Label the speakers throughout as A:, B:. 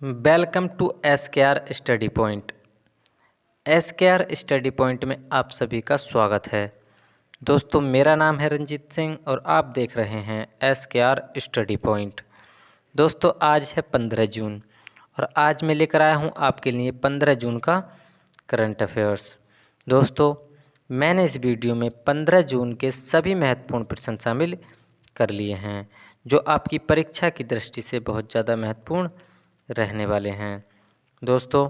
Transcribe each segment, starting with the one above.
A: Welcome to SKR study point. SKR study point में आप सभी का स्वागत है। दोस्तों, मेरा नाम है रंजीत सिंह और आप देख रहे हैं SKR स्टडी पॉइंट। दोस्तों, आज है 15 जून और आज मैं लेकर आया हूं आपके लिए 15 जून का करंट अफेयर्स। दोस्तों, मैंने इस वीडियो में 15 जून के सभी महत्वपूर्ण प्रश्न शामिल कर लिए हैं जो आपकी परीक्षा की दृष्टि से बहुत ज़्यादा महत्वपूर्ण रहने वाले हैं। दोस्तों,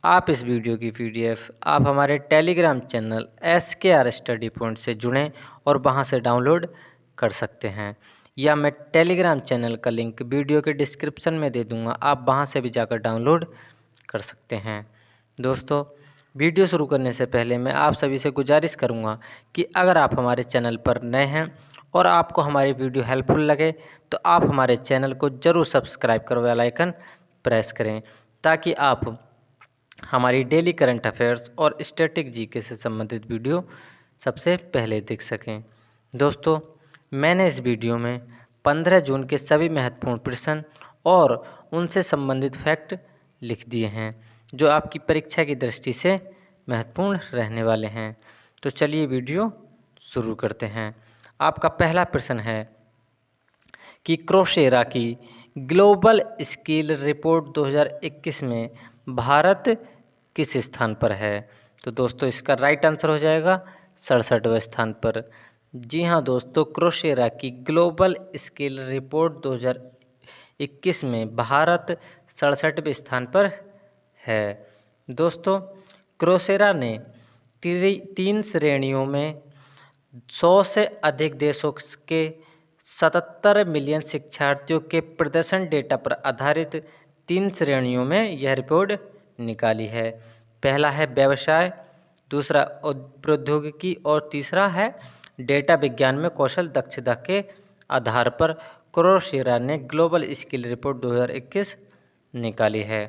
A: आप इस वीडियो की PDF आप हमारे Telegram channel SKR study point से जुड़ें और वहां से डाउनलोड कर सकते हैं, या मैं टेलीग्राम चैनल का लिंक वीडियो के डिस्क्रिप्शन में दे दूंगा, आप वहां से भी जाकर डाउनलोड कर सकते हैं। दोस्तों, वीडियो शुरू करने से पहले मैं आप सभी से गुजारिश करूंगा कि अगर आप हमारे चैनल पर नए हैं और आपको हमारी वीडियो हेल्पफुल लगे तो आप हमारे चैनल को ज़रूर सब्सक्राइब करो, बेल आइकन प्रेस करें ताकि आप हमारी डेली करंट अफेयर्स और स्टैटिक जीके से संबंधित वीडियो सबसे पहले देख सकें। दोस्तों, मैंने इस वीडियो में 15 जून के सभी महत्वपूर्ण प्रश्न और उनसे संबंधित फैक्ट लिख दिए हैं जो आपकी परीक्षा की दृष्टि से महत्वपूर्ण रहने वाले हैं। तो चलिए वीडियो शुरू करते हैं। आपका पहला प्रश्न है कि क्रोशेरा की ग्लोबल स्किल रिपोर्ट 2021 में भारत किस स्थान पर है? तो दोस्तों, इसका राइट आंसर हो जाएगा 67वें स्थान पर। जी हाँ दोस्तों, क्रोशेरा की ग्लोबल स्किल रिपोर्ट 2021 में भारत 67वें स्थान पर है। दोस्तों, क्रोशेरा ने 3 श्रेणियों में 100 से अधिक देशों के 77 मिलियन शिक्षार्थियों के प्रदर्शन डेटा पर आधारित 3 श्रेणियों में यह रिपोर्ट निकाली है। पहला है व्यवसाय, दूसरा प्रौद्योगिकी और तीसरा है डेटा विज्ञान में कौशल दक्षता के आधार पर क्रोशेरा ने ग्लोबल स्किल रिपोर्ट 2021 निकाली है।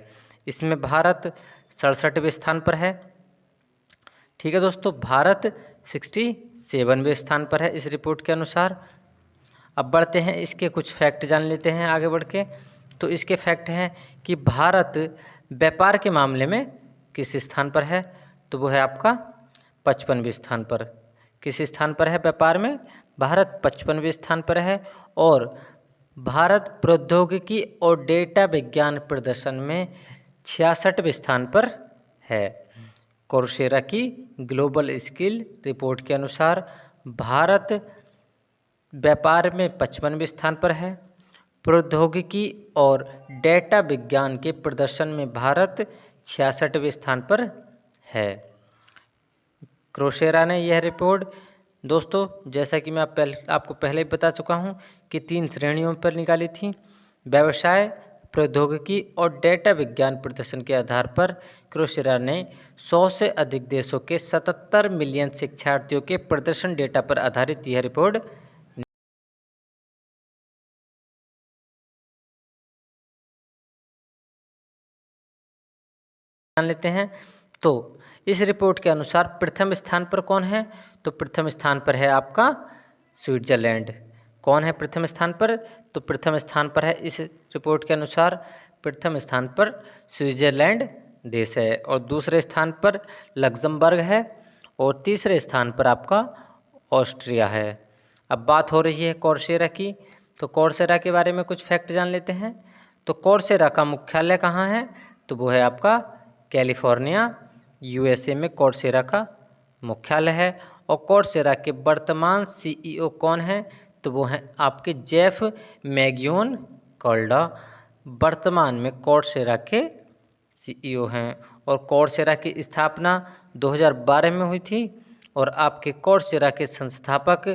A: इसमें भारत 67वें स्थान पर है। ठीक है दोस्तों, भारत 67वें स्थान पर है इस रिपोर्ट के अनुसार। अब बढ़ते हैं, इसके कुछ फैक्ट जान लेते हैं आगे बढ़ के। तो इसके फैक्ट हैं कि भारत व्यापार के मामले में किस स्थान पर है? तो वो है आपका 55वें स्थान पर। किस स्थान पर है व्यापार में? भारत 55वें स्थान पर है। और भारत प्रौद्योगिकी और डेटा विज्ञान प्रदर्शन में 66वें स्थान पर है। क्रोशेरा की ग्लोबल स्किल रिपोर्ट के अनुसार भारत व्यापार में 55वें स्थान पर है। प्रौद्योगिकी और डेटा विज्ञान के प्रदर्शन में भारत 66वें स्थान पर है। क्रोशेरा ने यह रिपोर्ट दोस्तों, जैसा कि मैं आपको पहले ही बता चुका हूं कि 3 श्रेणियों पर निकाली थी। व्यवसाय, प्रौद्योगिकी और डेटा विज्ञान प्रदर्शन के आधार पर क्रोशेरा ने 100 से अधिक देशों के 77 मिलियन शिक्षार्थियों के प्रदर्शन डेटा पर आधारित यह रिपोर्ट जान लेते हैं। तो इस रिपोर्ट के अनुसार प्रथम स्थान पर कौन है? तो प्रथम स्थान पर है आपका स्विट्जरलैंड। कौन है प्रथम स्थान पर? तो प्रथम स्थान पर है इस रिपोर्ट के अनुसार, प्रथम स्थान पर स्विट्जरलैंड देश है। और दूसरे स्थान पर लग्जमबर्ग है और तीसरे स्थान पर आपका ऑस्ट्रिया है। अब बात हो रही है क्रोशेरा की, तो क्रोशेरा के बारे में कुछ फैक्ट जान लेते हैं। तो क्रोशेरा का मुख्यालय कहाँ है? तो वो है आपका कैलिफोर्निया, USA में क्रोशेरा का मुख्यालय है। और क्रोशेरा के वर्तमान CEO कौन है? तो वो हैं आपके जेफ मैगियोन कॉल्डा, वर्तमान में क्रोशेरा के CEO हैं। और क्रोशेरा की स्थापना 2012 में हुई थी। और आपके क्रोशेरा के संस्थापक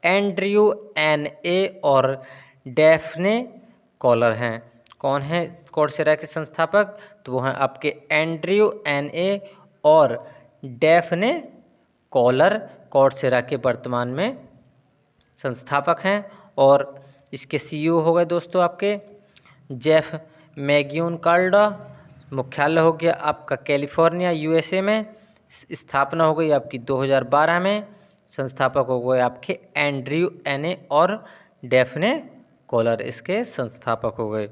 A: एंड्रयू N.A. और डेफ्ने कॉलर हैं। कौन है क्रोशेरा के संस्थापक? तो वो हैं आपके एंड्रयू N.A. और डेफ्ने कॉलर क्रोशेरा के वर्तमान में संस्थापक हैं। और इसके CEO हो गए दोस्तों आपके जेफ मैगियोन कॉल्डा। मुख्यालय हो गया आपका कैलिफोर्निया USA में। स्थापना हो गई आपकी 2012 में। संस्थापक हो गए आपके एंड्रयू N.A. और डेफ्ने कॉलर इसके संस्थापक हो गए।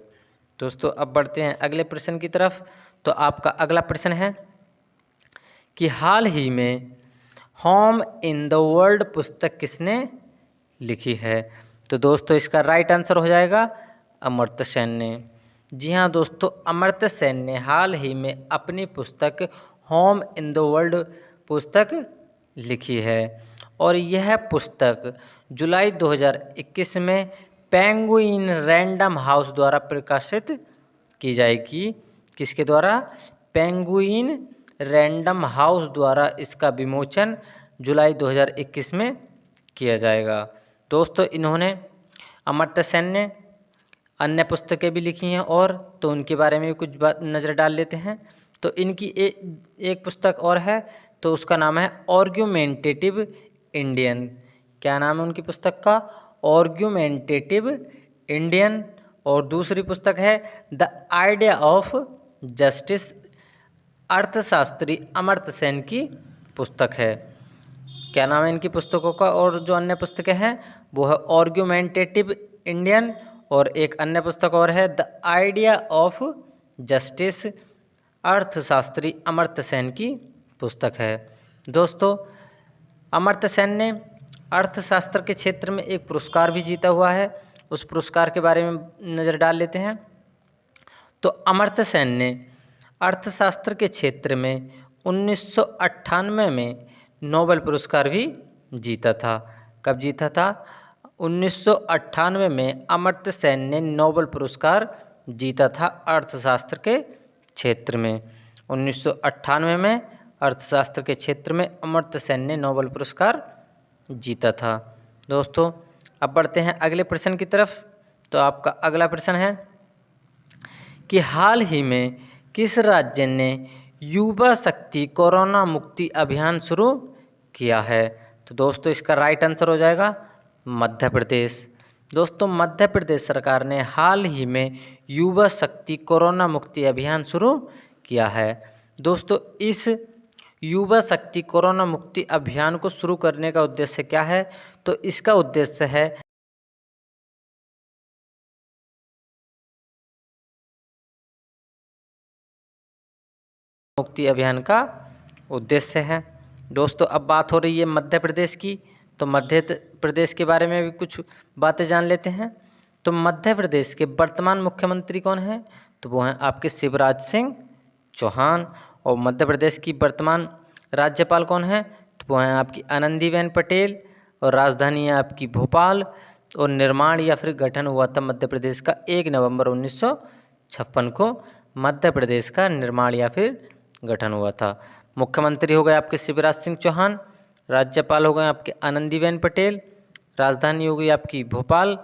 A: दोस्तों अब बढ़ते हैं अगले प्रश्न की तरफ। तो आपका अगला प्रश्न है कि हाल ही में होम इन द वर्ल्ड पुस्तक किसने लिखी है? तो दोस्तों इसका राइट आंसर हो जाएगा अमर्त्य सेन ने। जी हाँ दोस्तों, अमर्त्य सेन ने हाल ही में अपनी पुस्तक होम इन द वर्ल्ड पुस्तक लिखी है और यह पुस्तक जुलाई 2021 में पेंगुइन रैंडम हाउस द्वारा प्रकाशित की जाएगी। किसके द्वारा? पेंगुइन रैंडम हाउस द्वारा इसका विमोचन जुलाई 2021 में किया जाएगा। दोस्तों इन्होंने, अमर्त्य सेन ने अन्य पुस्तकें भी लिखी हैं और तो उनके बारे में भी कुछ बात नज़र डाल लेते हैं। तो इनकी एक पुस्तक और है, तो उसका नाम है आर्ग्यूमेंटेटिव इंडियन। क्या नाम है उनकी पुस्तक का? Argumentative Indian. और दूसरी पुस्तक है द आइडिया ऑफ जस्टिस, अर्थशास्त्री अमर्त्य सेन की पुस्तक है। क्या नाम है इनकी पुस्तकों का? और जो अन्य पुस्तकें हैं वो है आर्ग्यूमेंटेटिव इंडियन और एक अन्य पुस्तक और है द आइडिया ऑफ जस्टिस, अर्थशास्त्री अमर्त्य सेन की पुस्तक है। दोस्तों अमर्त्य सेन ने अर्थशास्त्र के क्षेत्र में एक पुरस्कार भी जीता हुआ है, उस पुरस्कार के बारे में नज़र डाल लेते हैं। तो अमर्त्य सेन ने अर्थशास्त्र के क्षेत्र में 1998 में नोबेल पुरस्कार भी जीता था। कब जीता था? 1998 में अमर्त्य सेन ने नोबेल पुरस्कार जीता था अर्थशास्त्र के क्षेत्र में। 1998 में अर्थशास्त्र के क्षेत्र में अमर्त्य सेन ने नोबेल पुरस्कार जीता था। दोस्तों अब बढ़ते हैं अगले प्रश्न की तरफ। तो आपका अगला प्रश्न है कि हाल ही में किस राज्य ने युवा शक्ति कोरोना मुक्ति अभियान शुरू किया है? तो दोस्तों इसका राइट आंसर हो जाएगा मध्य प्रदेश। दोस्तों मध्य प्रदेश सरकार ने हाल ही में युवा शक्ति कोरोना मुक्ति अभियान शुरू किया है। दोस्तों इस युवा शक्ति कोरोना मुक्ति अभियान को शुरू करने का उद्देश्य क्या है? तो इसका उद्देश्य है मुक्ति अभियान का उद्देश्य है। दोस्तों अब बात हो रही है मध्य प्रदेश की, तो मध्य प्रदेश के बारे में भी कुछ बातें जान लेते हैं। तो मध्य प्रदेश के वर्तमान मुख्यमंत्री कौन हैं? तो वो हैं आपके शिवराज सिंह चौहान। और मध्य प्रदेश की वर्तमान राज्यपाल कौन है? तो वो हैं आपकी आनंदीबेन पटेल। और राजधानी है आपकी भोपाल। और निर्माण या फिर गठन हुआ था मध्य प्रदेश का 1 नवंबर 1956 को मध्य प्रदेश का निर्माण या फिर गठन हुआ था। मुख्यमंत्री हो गए आपके शिवराज सिंह चौहान, राज्यपाल हो गए आपके आनंदीबेन पटेल, राजधानी हो गई आपकी भोपाल,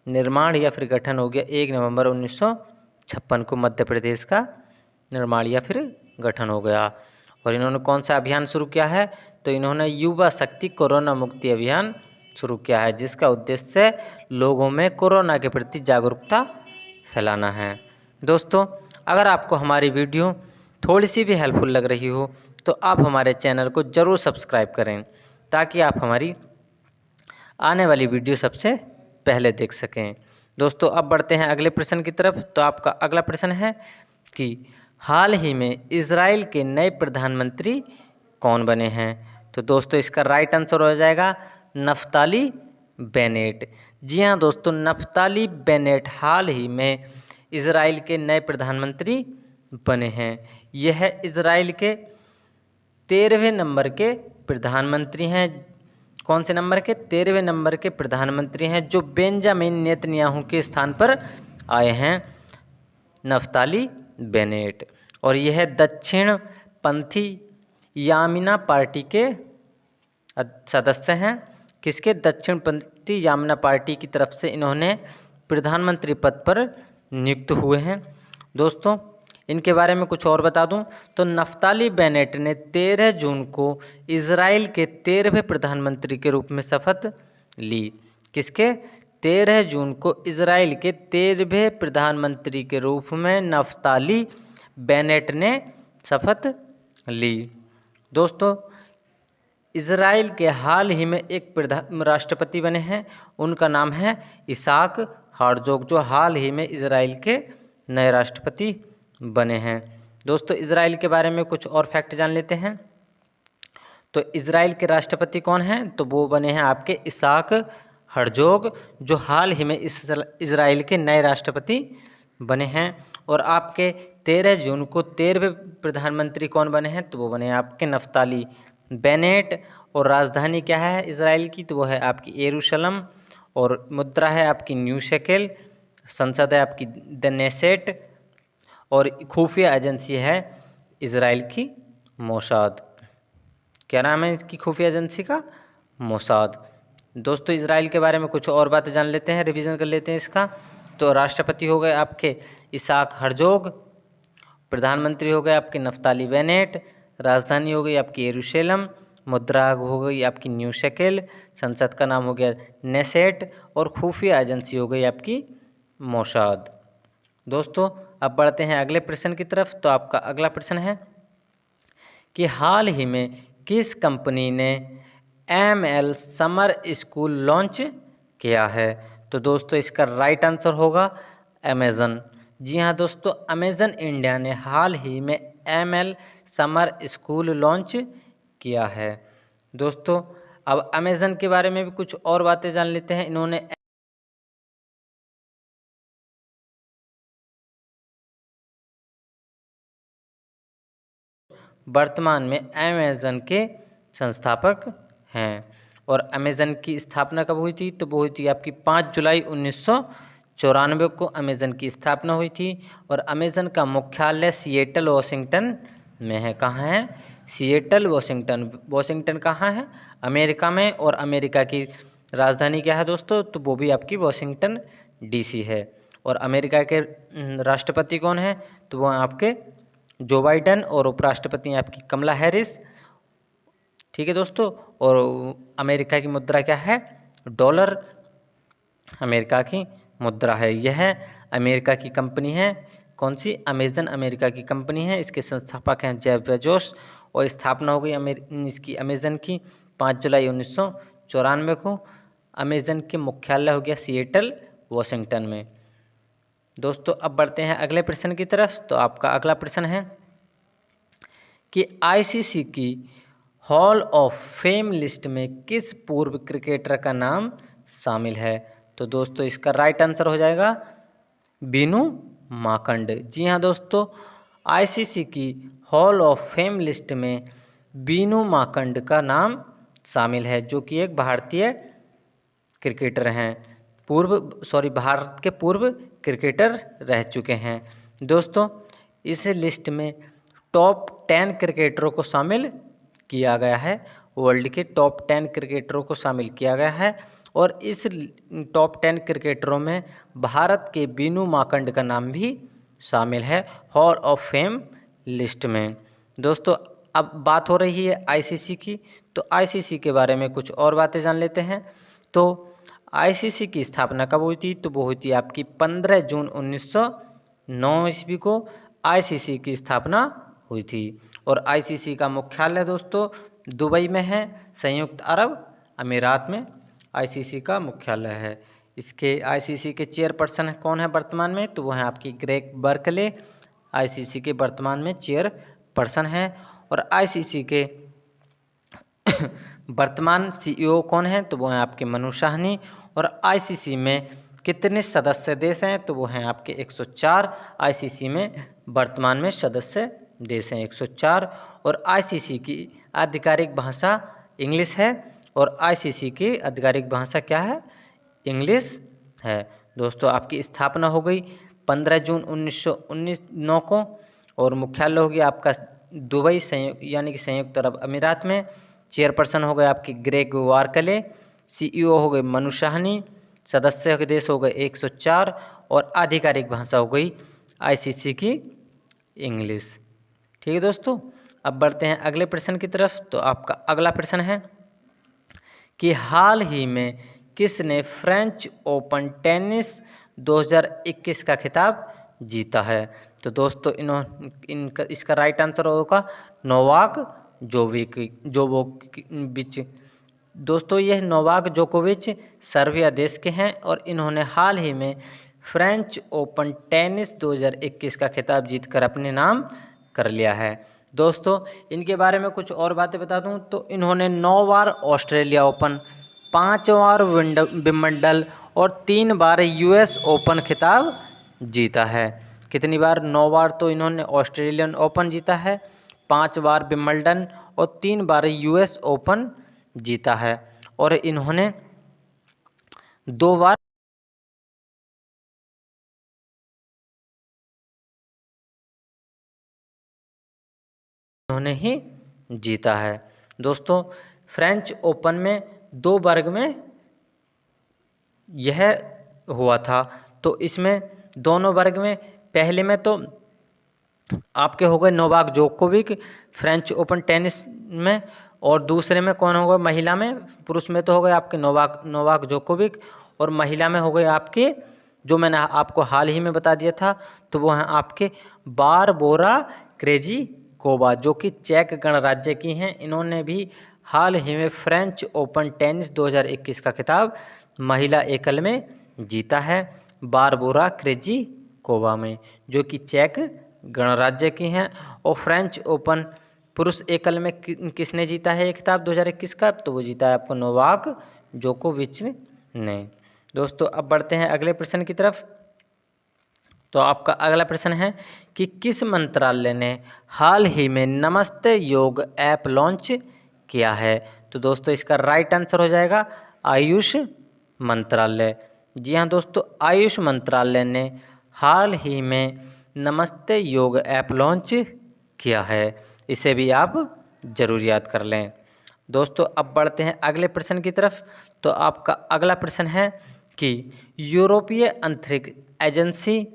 A: निर्माण या फिर गठन हो गया 1 नवंबर 1956 को मध्य प्रदेश का निर्माण या फिर गठन हो गया। और इन्होंने कौन सा अभियान शुरू किया है? तो इन्होंने युवा शक्ति कोरोना मुक्ति अभियान शुरू किया है, जिसका उद्देश्य लोगों में कोरोना के प्रति जागरूकता फैलाना है। दोस्तों अगर आपको हमारी वीडियो थोड़ी सी भी हेल्पफुल लग रही हो तो आप हमारे चैनल को ज़रूर सब्सक्राइब करें, ताकि आप हमारी आने वाली वीडियो सबसे पहले देख सकें। दोस्तों अब बढ़ते हैं अगले प्रश्न की तरफ। तो आपका अगला प्रश्न है कि हाल ही में इजराइल के नए प्रधानमंत्री कौन बने हैं? तो दोस्तों इसका राइट आंसर हो जाएगा नफ्ताली बेनेट। जी हाँ दोस्तों, नफ्ताली बेनेट हाल ही में इजराइल के नए प्रधानमंत्री बने हैं। यह इजराइल के 13वें नंबर के प्रधानमंत्री हैं। कौन से नंबर के? 13वें नंबर के प्रधानमंत्री हैं, जो बेंजामिन नेतन्याहू के स्थान पर आए हैं, नफ्ताली बेनेट। और यह दक्षिण पंथी यामिना पार्टी के सदस्य हैं। किसके? दक्षिण पंथी यामिना पार्टी की तरफ से इन्होंने प्रधानमंत्री पद पर नियुक्त हुए हैं। दोस्तों इनके बारे में कुछ और बता दूं तो नफ्ताली बेनेट ने 13 जून को इजराइल के 13वें प्रधानमंत्री के रूप में शपथ ली। किसके? 13 जून को इजराइल के 13वें प्रधानमंत्री के रूप में नफ्ताली बेनेट ने शपथ ली। दोस्तों इजराइल के हाल ही में एक राष्ट्रपति बने हैं, उनका नाम है इसाक हर्जोग, जो हाल ही में इजराइल के नए राष्ट्रपति बने हैं। दोस्तों इजराइल के बारे में कुछ और फैक्ट जान लेते हैं। तो इजराइल के राष्ट्रपति कौन हैं? तो वो बने हैं आपके इसाक हर्जोग, जो हाल ही में इजराइल के नए राष्ट्रपति बने हैं। और आपके 13 जून को 13वें प्रधानमंत्री कौन बने हैं? तो वो बने हैं आपके नफ्ताली बेनेट। और राजधानी क्या है इजराइल की? तो वो है आपकी यरूशलेम। और मुद्रा है आपकी न्यू शेकेल। संसद है आपकी द नेसेट। और खुफिया एजेंसी है इजराइल की मोसाद। क्या नाम है इसकी खुफिया एजेंसी का? मोसाद। दोस्तों इजराइल के बारे में कुछ और बातें जान लेते हैं, रिवीजन कर लेते हैं इसका। तो राष्ट्रपति हो गए आपके इसाक हर्जोग, प्रधानमंत्री हो गए आपके नफ्ताली बेनेट, राजधानी हो गई आपकी यरूशलेम, मुद्रा हो गई आपकी न्यू शेकेल, संसद का नाम हो गया नेसेट, और खुफिया एजेंसी हो गई आपकी मोसाद। दोस्तों अब बढ़ते हैं अगले प्रश्न की तरफ। तो आपका अगला प्रश्न है कि हाल ही में किस कंपनी ने ML समर स्कूल लॉन्च किया है? तो दोस्तों इसका राइट आंसर होगा अमेज़न। जी हाँ दोस्तों, अमेज़न इंडिया ने हाल ही में ML समर स्कूल लॉन्च किया है। दोस्तों अब अमेज़न के बारे में भी कुछ और बातें जान लेते हैं। इन्होंने वर्तमान में अमेज़न के संस्थापक हैं। और अमेज़न की स्थापना कब हुई थी? तो वो हुई थी आपकी 5 जुलाई 1994 को अमेज़न की स्थापना हुई थी। और अमेज़न का मुख्यालय सिएटल वॉशिंगटन में है। कहाँ है? Seattle Washington. वॉशिंगटन कहाँ है? अमेरिका में। और अमेरिका की राजधानी क्या है दोस्तों? तो वो भी आपकी वॉशिंगटन DC है। और अमेरिका के राष्ट्रपति कौन हैं? तो वो आपके जो बाइडन। और उपराष्ट्रपति हैं आपकी कमला हैरिस। ठीक है दोस्तों। और अमेरिका की मुद्रा क्या है? डॉलर अमेरिका की मुद्रा है। यह अमेरिका की कंपनी है। कौन सी? अमेज़न अमेरिका की कंपनी है। इसके संस्थापक हैं जेफ बेजोस। और स्थापना हो गई इसकी अमेज़न की 5 जुलाई 1994 को। अमेज़न के मुख्यालय हो गया सिएटल वॉशिंगटन में। दोस्तों अब बढ़ते हैं अगले प्रश्न की तरफ। तो आपका अगला प्रश्न है कि ICC की हॉल ऑफ फेम लिस्ट में किस पूर्व क्रिकेटर का नाम शामिल है? तो दोस्तों इसका राइट आंसर हो जाएगा बीनू माकंड। जी हाँ दोस्तों, ICC की हॉल ऑफ फेम लिस्ट में बीनू माकंड का नाम शामिल है, जो कि एक भारतीय क्रिकेटर हैं। भारत के पूर्व क्रिकेटर रह चुके हैं। दोस्तों इस लिस्ट में टॉप 10 क्रिकेटरों को शामिल किया गया है। वर्ल्ड के टॉप 10 क्रिकेटरों को शामिल किया गया है। और इस टॉप 10 क्रिकेटरों में भारत के बीनू माकंड का नाम भी शामिल है हॉल ऑफ फेम लिस्ट में। दोस्तों अब बात हो रही है ICC की। तो ICC के बारे में कुछ और बातें जान लेते हैं। तो ICC की स्थापना कब हुई थी? तो वो हुई थी आपकी 15 जून 1909 ईस्वी को ICC की स्थापना हुई थी। और ICC का मुख्यालय दोस्तों दुबई में है, संयुक्त अरब अमीरात में ICC का मुख्यालय है। इसके ICC के चेयरपर्सन कौन है वर्तमान में? तो वो हैं आपकी ग्रेग बर्कले। ICC के वर्तमान में चेयरपर्सन हैं। और ICC के वर्तमान CEO कौन हैं? तो वो हैं आपके मनु साहनी। और ICC में कितने सदस्य देश हैं? तो वो हैं आपके 104 ICC में वर्तमान में सदस्य देश हैं 104। और ICC की आधिकारिक भाषा इंग्लिश है। और ICC की आधिकारिक भाषा क्या है? इंग्लिश है। दोस्तों आपकी स्थापना हो गई 15 जून 1909 को। और मुख्यालय हो गया आपका दुबई यानी कि संयुक्त अरब अमीरात में। चेयरपर्सन हो गए आपके ग्रेग वार्कले। CEO हो गए मनु साहनी। सदस्य के देश हो गए 104। और आधिकारिक भाषा हो गई ICC की इंग्लिश। ठीक है दोस्तों, अब बढ़ते हैं अगले प्रश्न की तरफ। तो आपका अगला प्रश्न है कि हाल ही में किसने फ्रेंच ओपन टेनिस 2021 का खिताब जीता है? तो दोस्तों इसका राइट आंसर होगा नोवाक जोकोविच। दोस्तों यह नोवाक जोकोविच सर्बिया देश के हैं। और इन्होंने हाल ही में फ्रेंच ओपन टेनिस 2021 का खिताब जीतकर अपने नाम कर लिया है। दोस्तों इनके बारे में कुछ और बातें बता दूं तो इन्होंने 9 बार ऑस्ट्रेलिया ओपन, 5 बार विंबलडन और 3 बार यूएस ओपन खिताब जीता है। कितनी बार? 9 बार तो इन्होंने ऑस्ट्रेलियन ओपन जीता है, 5 बार विंबलडन और 3 बार यूएस ओपन जीता है। और इन्होंने 2 बार उन्होंने ही जीता है। दोस्तों फ्रेंच ओपन में 2 वर्ग में यह हुआ था, तो इसमें दोनों वर्ग में पहले में तो आपके हो गए Novak Djokovic French open tennis में, और दूसरे में कौन होगा महिला में? पुरुष में तो हो गए आपके नोवाक जोकोविक, और महिला में हो गए आपके जो मैंने आपको हाल ही में बता दिया था, तो वो हैं आपके बारबोरा क्रेजिकोवा जो कि चेक गणराज्य की हैं। इन्होंने भी हाल ही में फ्रेंच ओपन टेनिस 2021 का खिताब महिला एकल में जीता है, बारबोरा क्रेजिकोवा में, जो कि चेक गणराज्य की हैं। और फ्रेंच ओपन पुरुष एकल में किसने जीता है ये खिताब 2021 का? तो वो जीता है आपको नोवाक जोकोविच ने। दोस्तों अब बढ़ते हैं अगले प्रश्न की तरफ। तो आपका अगला प्रश्न है कि किस मंत्रालय ने हाल ही में नमस्ते योग ऐप लॉन्च किया है? तो दोस्तों इसका राइट आंसर हो जाएगा आयुष मंत्रालय। जी हाँ दोस्तों, आयुष मंत्रालय ने हाल ही में नमस्ते योग ऐप लॉन्च किया है। इसे भी आप जरूर याद कर लें। दोस्तों अब बढ़ते हैं अगले प्रश्न की तरफ। तो आपका अगला प्रश्न है कि यूरोपीय अंतरिक्ष एजेंसी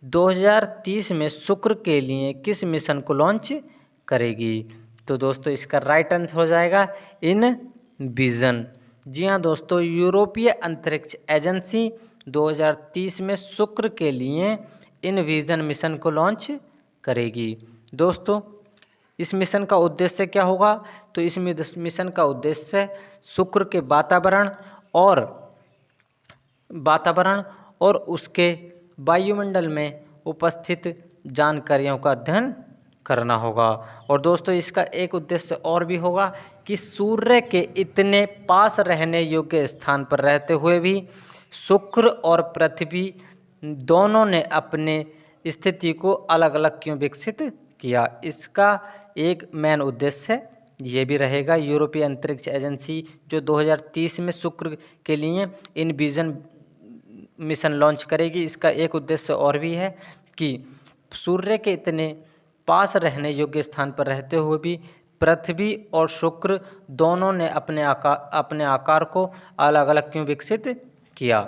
A: 2030 में शुक्र के लिए किस मिशन को लॉन्च करेगी? तो दोस्तों इसका राइट आंसर हो जाएगा इन विजन। जी हाँ दोस्तों, यूरोपीय अंतरिक्ष एजेंसी 2030 में शुक्र के लिए इन विजन मिशन को लॉन्च करेगी। दोस्तों इस मिशन का उद्देश्य क्या होगा? तो इस मिशन का उद्देश्य शुक्र के वातावरण और उसके वायुमंडल में उपस्थित जानकारियों का अध्ययन करना होगा। और दोस्तों इसका एक उद्देश्य और भी होगा कि सूर्य के इतने पास रहने योग्य स्थान पर रहते हुए भी शुक्र और पृथ्वी दोनों ने अपने स्थिति को अलग अलग क्यों विकसित किया, इसका एक मेन उद्देश्य ये भी रहेगा। यूरोपीय अंतरिक्ष एजेंसी जो 2030 में शुक्र के लिए इन विजन मिशन लॉन्च करेगी, इसका एक उद्देश्य और भी है कि सूर्य के इतने पास रहने योग्य स्थान पर रहते हुए भी पृथ्वी और शुक्र दोनों ने अपने आकार को अलग अलग क्यों विकसित किया।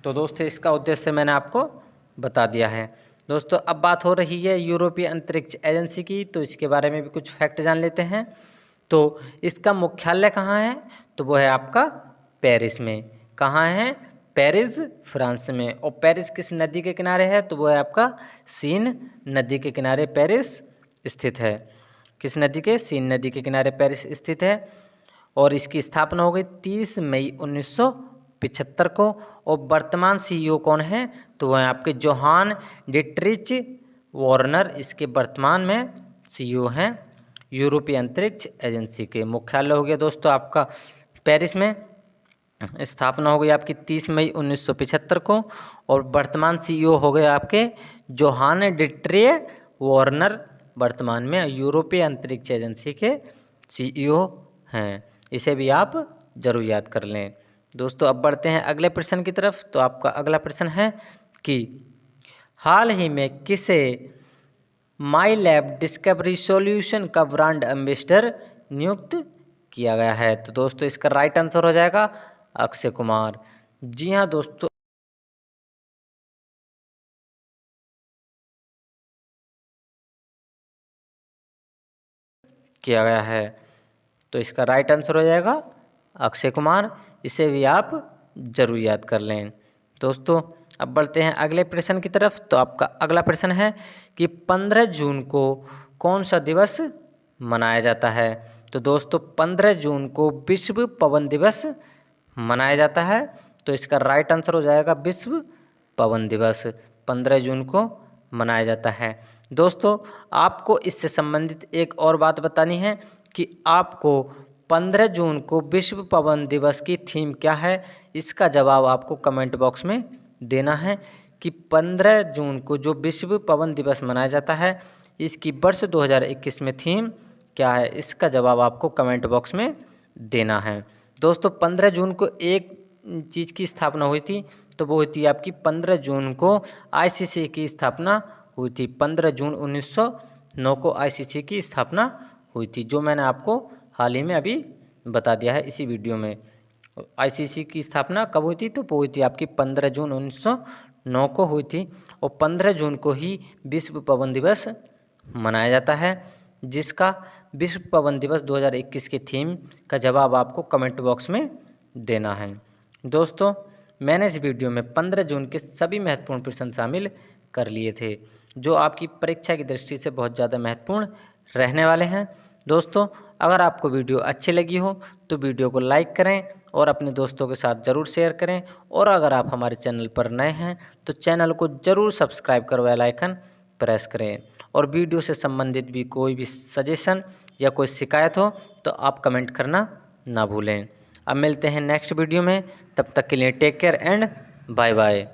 A: तो दोस्तों इसका उद्देश्य मैंने आपको बता दिया है। दोस्तों अब बात हो रही है यूरोपीय अंतरिक्ष एजेंसी की, तो इसके बारे में भी कुछ फैक्ट जान लेते हैं। तो इसका मुख्यालय कहाँ है? तो वो है आपका पेरिस में। कहाँ है? पेरिस फ्रांस में। और पेरिस किस नदी के किनारे है? तो वो है आपका सीन नदी के किनारे पेरिस स्थित है। किस नदी के? सीन नदी के किनारे पेरिस स्थित है। और इसकी स्थापना हो गई 30 मई 1975 को। और वर्तमान सीईओ कौन है? तो वह आपके जोहान डिट्रिच वार्नर इसके वर्तमान में सीईओ हैं यूरोपीय अंतरिक्ष एजेंसी के। मुख्यालय हो गया दोस्तों आपका पेरिस में, स्थापना हो गई आपकी 30 मई 1975 को। और वर्तमान सीईओ हो गए आपके जोहान डिट्रिय वार्नर, वर्तमान में यूरोपीय अंतरिक्ष एजेंसी के सीईओ हैं। इसे भी आप जरूर याद कर लें। दोस्तों अब बढ़ते हैं अगले प्रश्न की तरफ। तो आपका अगला प्रश्न है कि हाल ही में किसे माई लैब डिस्कवरी सॉल्यूशन का ब्रांड एम्बेसडर नियुक्त किया गया है? तो दोस्तों इसका राइट आंसर हो जाएगा अक्षय कुमार। जी हाँ दोस्तों, किया गया है, तो इसका राइट आंसर हो जाएगा अक्षय कुमार। इसे भी आप जरूर याद कर लें। दोस्तों अब बढ़ते हैं अगले प्रश्न की तरफ। तो आपका अगला प्रश्न है कि 15 जून को कौन सा दिवस मनाया जाता है? तो दोस्तों 15 जून को विश्व पवन दिवस मनाया जाता है। तो इसका राइट आंसर हो जाएगा विश्व पवन दिवस 15 जून को मनाया जाता है। दोस्तों, आपको इससे संबंधित एक और बात बतानी है कि आपको 15 जून को विश्व पवन दिवस की थीम क्या है, इसका जवाब आपको कमेंट बॉक्स में देना है कि 15 जून को जो विश्व पवन दिवस मनाया जाता है, इसकी वर्ष 2021 में थीम क्या है, इसका जवाब आपको कमेंट बॉक्स में देना है। दोस्तों, 15 जून को एक चीज़ की स्थापना हुई थी, तो वो हुई थी आपकी 15 जून को आईसीसी की स्थापना हुई थी। 15 जून 1909 को आईसीसी की स्थापना हुई थी, जो मैंने आपको हाल ही में अभी बता दिया है इसी वीडियो में। आईसीसी की स्थापना कब हुई थी, तो वो हुई थी आपकी 15 जून 1909 को हुई थी। और 15 जून को ही विश्व पवन दिवस मनाया जाता है, जिसका विश्व पवन दिवस 2021 की थीम का जवाब आपको कमेंट बॉक्स में देना है। दोस्तों, मैंने इस वीडियो में 15 जून के सभी महत्वपूर्ण प्रश्न शामिल कर लिए थे, जो आपकी परीक्षा की दृष्टि से बहुत ज़्यादा महत्वपूर्ण रहने वाले हैं। दोस्तों, अगर आपको वीडियो अच्छी लगी हो तो वीडियो को लाइक करें और अपने दोस्तों के साथ ज़रूर शेयर करें। और अगर आप हमारे चैनल पर नए हैं तो चैनल को ज़रूर सब्सक्राइब कर बेल आइकन प्रेस करें। और वीडियो से संबंधित भी कोई भी सजेशन या कोई शिकायत हो तो आप कमेंट करना ना भूलें। अब मिलते हैं नेक्स्ट वीडियो में, तब तक के लिए take care and bye bye.